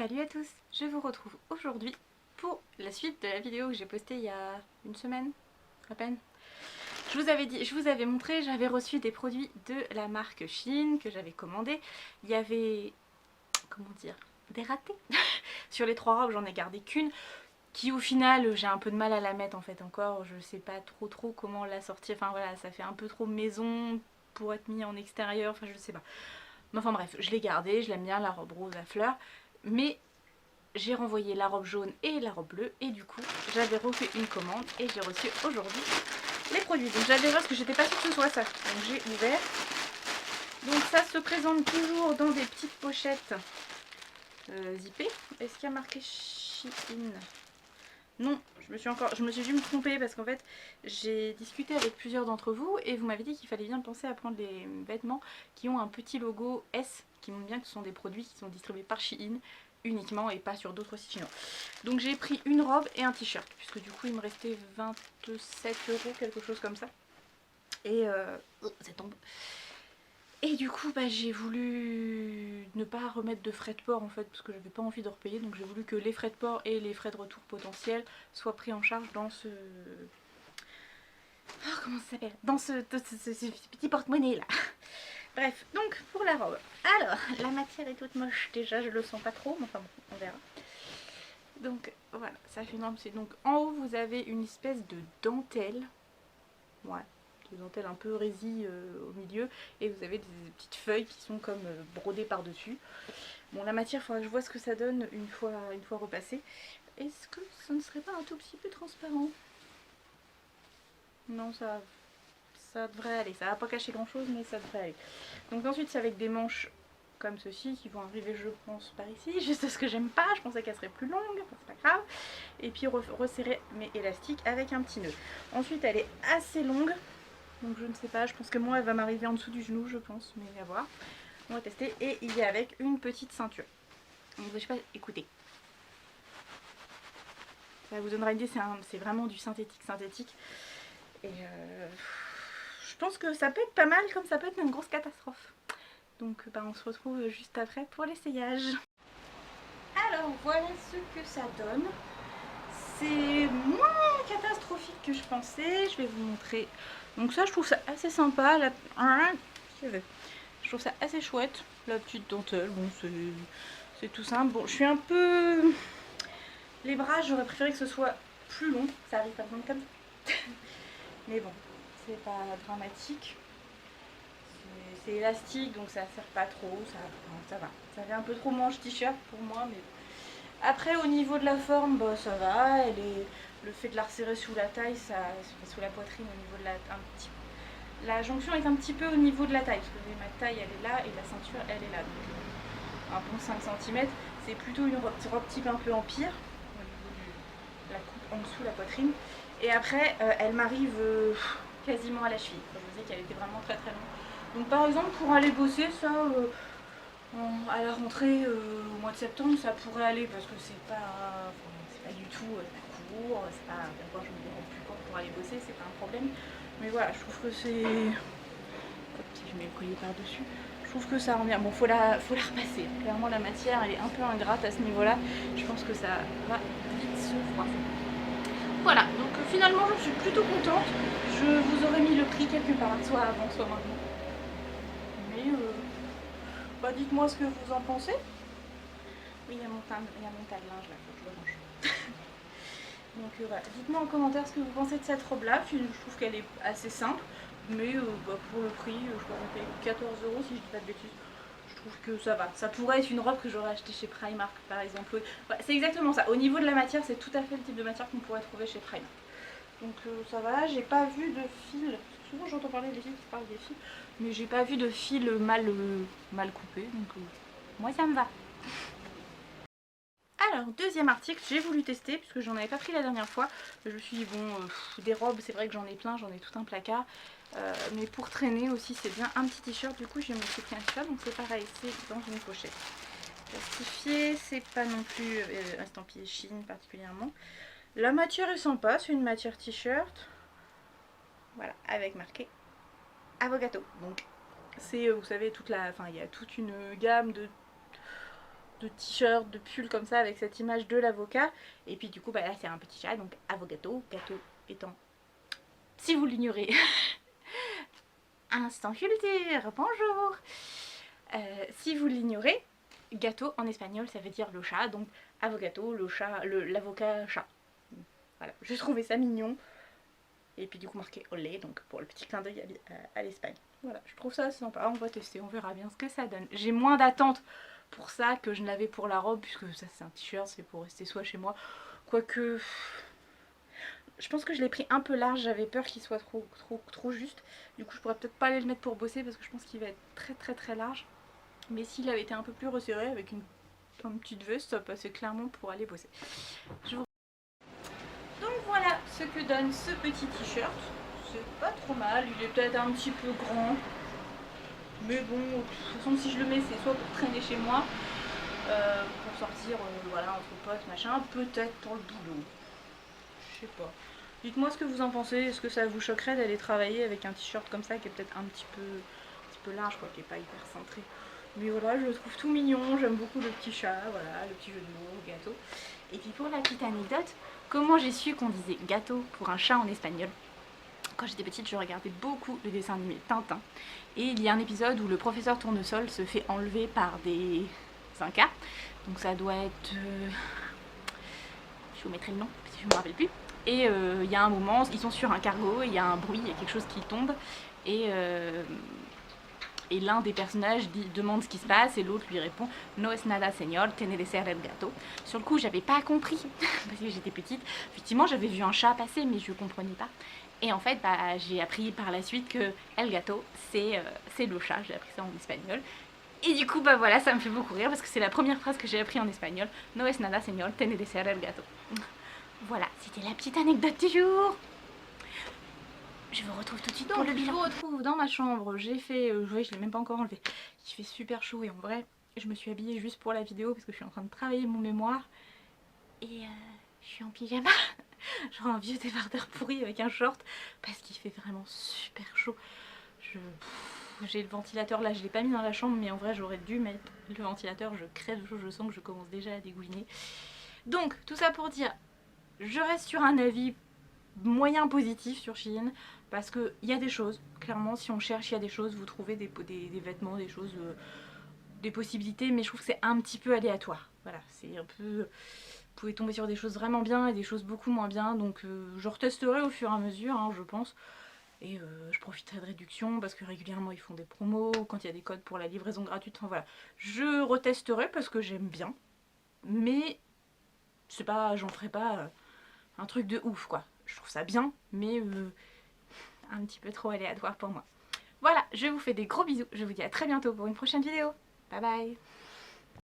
Salut à tous, je vous retrouve aujourd'hui pour la suite de la vidéo que j'ai postée il y a une semaine à peine. Je vous avais montré, j'avais reçu des produits de la marque Shein que j'avais commandé. Il y avait, comment dire, des ratés. Sur les 3 robes, j'en ai gardé qu'une qui au final j'ai un peu de mal à la mettre en fait encore. Je sais pas trop comment la sortir. Enfin voilà, ça fait un peu trop maison pour être mis en extérieur. Enfin je sais pas. Mais enfin bref, je l'ai gardée, je l'aime bien la robe rose à fleurs. Mais j'ai renvoyé la robe jaune et la robe bleue et du coup j'avais refait une commande et j'ai reçu aujourd'hui les produits. Donc j'allais voir parce que j'étais pas sûre que ce soit ça. Donc j'ai ouvert. Donc ça se présente toujours dans des petites pochettes zippées. Est-ce qu'il y a marqué Shein? Non, je me suis dû me tromper parce qu'en fait j'ai discuté avec plusieurs d'entre vous et vous m'avez dit qu'il fallait bien penser à prendre les vêtements qui ont un petit logo S qui montre bien que ce sont des produits qui sont distribués par Shein uniquement et pas sur d'autres sites chinois. Donc j'ai pris une robe et un t-shirt puisque du coup il me restait 27 € quelque chose comme ça. Et ça tombe. Et du coup j'ai voulu ne pas remettre de frais de port en fait parce que j'avais pas envie de repayer, donc j'ai voulu que les frais de port et les frais de retour potentiels soient pris en charge dans ce... Oh, comment ça s'appelle? Dans ce petit porte-monnaie là. Bref, donc pour la robe. Alors, la matière est toute moche déjà, je le sens pas trop, mais enfin bon, on verra. Donc voilà, ça fait énorme. Donc en haut vous avez une espèce de dentelle. Ouais, de dentelle un peu résille au milieu. Et vous avez des petites feuilles qui sont comme brodées par-dessus. Bon, la matière, il faudra que je vois ce que ça donne une fois repassé. Est-ce que ça ne serait pas un tout petit peu transparent? Non, ça devrait aller. Ça va pas cacher grand chose, mais ça devrait aller. Donc ensuite, c'est avec des manches comme ceci qui vont arriver, je pense, par ici. Juste ce que j'aime pas, je pensais qu'elle serait plus longue, c'est pas grave. Et puis resserrer mes élastiques avec un petit nœud. Ensuite, elle est assez longue, donc je ne sais pas, je pense que moi elle va m'arriver en dessous du genou, je pense, mais à voir. On va tester. Et il y a avec une petite ceinture. Donc je sais pas, écoutez. Ça vous donnera une idée, c'est vraiment du synthétique. Et je pense que ça peut être pas mal comme ça peut être une grosse catastrophe. Donc on se retrouve juste après pour l'essayage. Alors voilà ce que ça donne. C'est moins catastrophique que je pensais. Je vais vous montrer. Donc ça je trouve ça assez sympa. Je trouve ça assez chouette. La petite dentelle, bon c'est tout simple. Bon je suis un peu... Les bras j'aurais préféré que ce soit plus long. Ça arrive pas de comme ça. Mais bon, c'est pas dramatique. C'est élastique donc ça sert pas trop, ça va. Ça fait un peu trop manche t-shirt pour moi, mais après au niveau de la forme, bah, ça va. Le fait de la resserrer sous la taille, sous la poitrine, au niveau de la jonction est un petit peu au niveau de la taille, parce que ma taille elle est là et la ceinture elle est là. Donc un bon 5 cm, c'est plutôt une robe type un peu empire, au niveau de la coupe en dessous, la poitrine. Et après elle m'arrive quasiment à la cheville. Je vous disais qu'elle était vraiment très longue. Donc par exemple pour aller bosser ça à la rentrée au mois de septembre ça pourrait aller parce que c'est pas du tout court, c'est pas encore je me dérange plus court pour aller bosser, c'est pas un problème. Mais voilà, je trouve que c'est... Si je mets le collier par dessus, je trouve que ça rend bien. Bon faut la repasser. Clairement la matière elle est un peu ingrate à ce niveau là. Je pense que ça va vite se froisser. Voilà, donc finalement je suis plutôt contente. Je vous aurais mis le prix quelque part, soit avant, soit maintenant. Mais bah dites-moi ce que vous en pensez. Oui, il y a mon tas de linge là, faut que je le range. Donc voilà, dites-moi en commentaire ce que vous pensez de cette robe là. Je trouve qu'elle est assez simple, mais bah, pour le prix, je crois qu'on paye 14 € si je dis pas de bêtises. Je trouve que ça va. Ça pourrait être une robe que j'aurais achetée chez Primark par exemple. Ouais, c'est exactement ça. Au niveau de la matière, c'est tout à fait le type de matière qu'on pourrait trouver chez Primark. Donc ça va, j'ai pas vu de fil. Souvent j'entends parler des filles qui parlent des fils, mais j'ai pas vu de fil mal coupé, donc moi ça me va. Alors deuxième article, j'ai voulu tester puisque j'en avais pas pris la dernière fois. Je me suis dit bon, des robes c'est vrai que j'en ai plein, j'en ai tout un placard. Mais pour traîner aussi c'est bien un petit t-shirt, du coup je me suis pris un t-shirt, donc c'est pareil, c'est dans une pochette. Plastifié, c'est pas non plus estampillé Shein particulièrement. La matière est sympa, c'est une matière t-shirt. Voilà, avec marqué Avogato. Donc c'est, vous savez, il y a toute une gamme de de t-shirt, de pull comme ça avec cette image de l'avocat. Et puis du coup bah là c'est un petit chat, donc avogato, gâteau étant, si vous l'ignorez, instant culture, bonjour. Si vous l'ignorez, gâteau en espagnol ça veut dire le chat, donc avogato, le chat, l'avocat chat. Voilà, je trouvais ça mignon. Et puis du coup marqué olé, donc pour le petit clin d'œil à l'Espagne. Voilà, je trouve ça sympa, on va tester, on verra bien ce que ça donne. J'ai moins d'attente pour ça que je n'avais pour la robe, puisque ça c'est un t-shirt, c'est pour rester soit chez moi, quoique... Je pense que je l'ai pris un peu large, j'avais peur qu'il soit trop juste. Du coup je pourrais peut-être pas aller le mettre pour bosser parce que je pense qu'il va être très large. Mais s'il avait été un peu plus resserré avec une petite veste, ça passait clairement pour aller bosser. Donc voilà ce que donne ce petit t-shirt. C'est pas trop mal, il est peut-être un petit peu grand. Mais bon, de toute façon si je le mets c'est soit pour traîner chez moi, pour sortir voilà, entre potes, machin, peut-être pour le boulot. Je sais pas. Dites-moi ce que vous en pensez, est-ce que ça vous choquerait d'aller travailler avec un t-shirt comme ça qui est peut-être un petit peu large, quoi, qui est pas hyper cintré. Mais voilà, je le trouve tout mignon, j'aime beaucoup le petit chat, voilà, le petit jeu de mots, gâteau. Et puis pour la petite anecdote, comment j'ai su qu'on disait gâteau pour un chat en espagnol? Quand j'étais petite, je regardais beaucoup le dessin animé Tintin. Et il y a un épisode où le professeur Tournesol se fait enlever par des Incas. Donc ça doit être... je vous mettrai le nom, si je ne me rappelle plus. Et il y a un moment, ils sont sur un cargo, il y a un bruit, il y a quelque chose qui tombe. Et l'un des personnages demande ce qui se passe et l'autre lui répond No es nada señor, tiene de ser el gato. Sur le coup j'avais pas compris parce que j'étais petite. Effectivement j'avais vu un chat passer mais je comprenais pas. Et en fait bah, j'ai appris par la suite que el gato c'est le chat, j'ai appris ça en espagnol. Et du coup bah voilà, ça me fait beaucoup rire parce que c'est la première phrase que j'ai appris en espagnol. No es nada señor, tiene de ser el gato. Voilà, c'était la petite anecdote du jour. Je vous retrouve tout de suite pour le bilan. Je vous retrouve dans ma chambre, j'ai fait, oui je l'ai même pas encore enlevé, il fait super chaud et en vrai je me suis habillée juste pour la vidéo parce que je suis en train de travailler mon mémoire et je suis en pyjama, genre un vieux débardeur pourri avec un short parce qu'il fait vraiment super chaud. J'ai le ventilateur là, je l'ai pas mis dans la chambre mais en vrai j'aurais dû mettre le ventilateur, je crève de chaud, je sens que je commence déjà à dégouliner. Donc tout ça pour dire, je reste sur un avis moyen positif sur Shein parce qu'il y a des choses, clairement si on cherche il y a des choses, vous trouvez des vêtements, des choses, des possibilités, mais je trouve que c'est un petit peu aléatoire. Voilà, c'est un peu... Vous pouvez tomber sur des choses vraiment bien et des choses beaucoup moins bien, donc je retesterai au fur et à mesure, hein, je pense. Et je profiterai de réductions parce que régulièrement ils font des promos, quand il y a des codes pour la livraison gratuite, enfin voilà. Je retesterai parce que j'aime bien, mais c'est pas, j'en ferai pas un truc de ouf quoi. Je trouve ça bien, mais un petit peu trop aléatoire pour moi. Voilà, je vous fais des gros bisous. Je vous dis à très bientôt pour une prochaine vidéo. Bye bye.